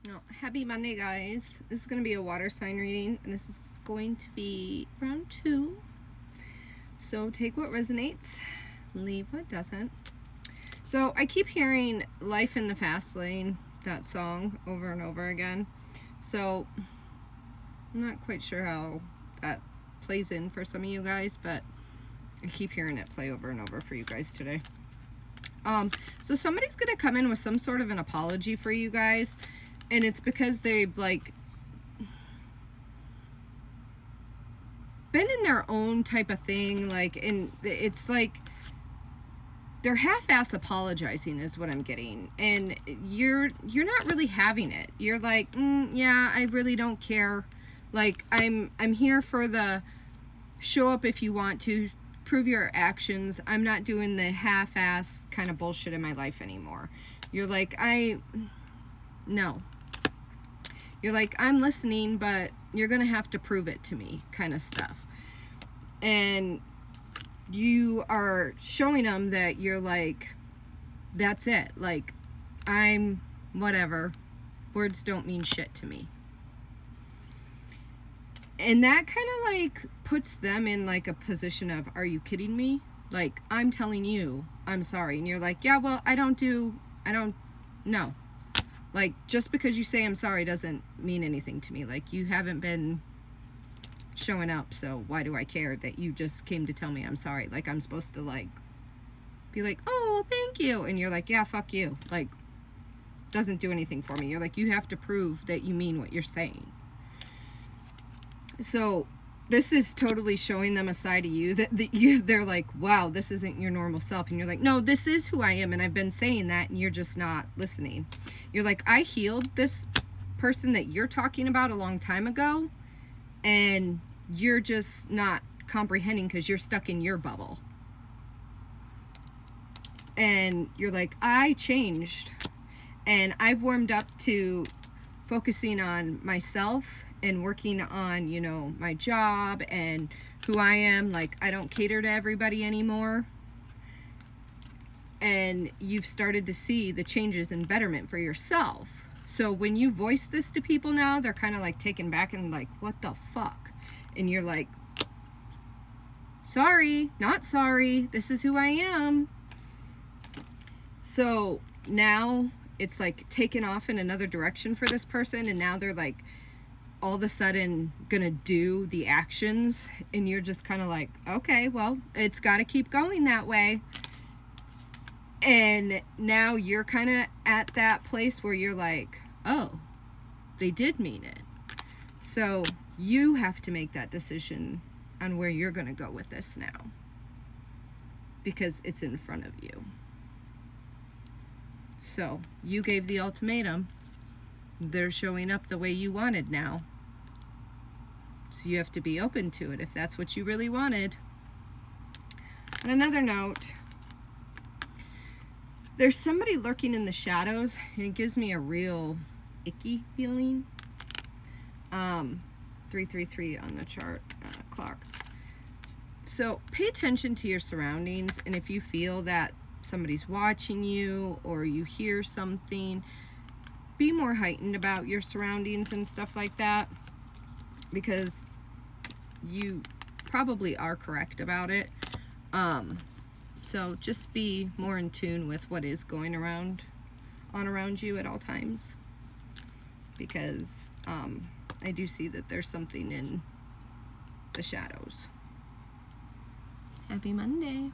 No, happy Monday, guys. This is going to be a water sign reading, and this is going to be round 2. So take what resonates, leave what doesn't. So I keep hearing Life in the Fast Lane, that song, over and over again. So I'm not quite sure how that plays in for some of you guys, but I keep hearing it play over and over for you guys today. So somebody's going to come in with some sort of an apology for you guys. And it's because they've, like, been in their own type of thing, like, and it's like they're half-ass apologizing is what I'm getting. And you're not really having it. You're like, yeah, I really don't care. Like, I'm here for the show up if you want to, prove your actions. I'm not doing the half-ass kind of bullshit in my life anymore. You're like, no. You're like, I'm listening, but you're going to have to prove it to me, kind of stuff. And you are showing them that you're like, that's it. Like, I'm whatever. Words don't mean shit to me. And that kind of like puts them in like a position of, are you kidding me? Like, I'm telling you, I'm sorry. And you're like, yeah, well, I don't know. Like, just because you say I'm sorry doesn't mean anything to me. Like, you haven't been showing up, so why do I care that you just came to tell me I'm sorry? Like, I'm supposed to, like, be like, oh, well, thank you. And you're like, yeah, fuck you. Like, doesn't do anything for me. You're like, you have to prove that you mean what you're saying. So this is totally showing them a side of you that they're like, wow, this isn't your normal self. And you're like, no, this is who I am, and I've been saying that, and you're just not listening. You're like, I healed this person that you're talking about a long time ago, and you're just not comprehending because you're stuck in your bubble. And you're like, I changed, and I've warmed up to focusing on myself and working on, you know, my job and who I am. Like, I don't cater to everybody anymore. And you've started to see the changes and betterment for yourself. So when you voice this to people now, they're kind of like taken back and like, what the fuck? And you're like, sorry, not sorry. This is who I am. So now it's like taken off in another direction for this person. And now they're like, all of a sudden gonna do the actions, and you're just kind of like, okay, well, it's got to keep going that way. And now you're kind of at that place where you're like, oh, they did mean it. So you have to make that decision on where you're gonna go with this now, because it's in front of you. So you gave the ultimatum. They're showing up the way you wanted now. So you have to be open to it if that's what you really wanted. On another note, there's somebody lurking in the shadows, and it gives me a real icky feeling. 333 on the chart clock. So pay attention to your surroundings, and if you feel that somebody's watching you or you hear something, be more heightened about your surroundings and stuff like that, because you probably are correct about it. So just be more in tune with what is going around you at all times, because I do see that there's something in the shadows. Happy Monday.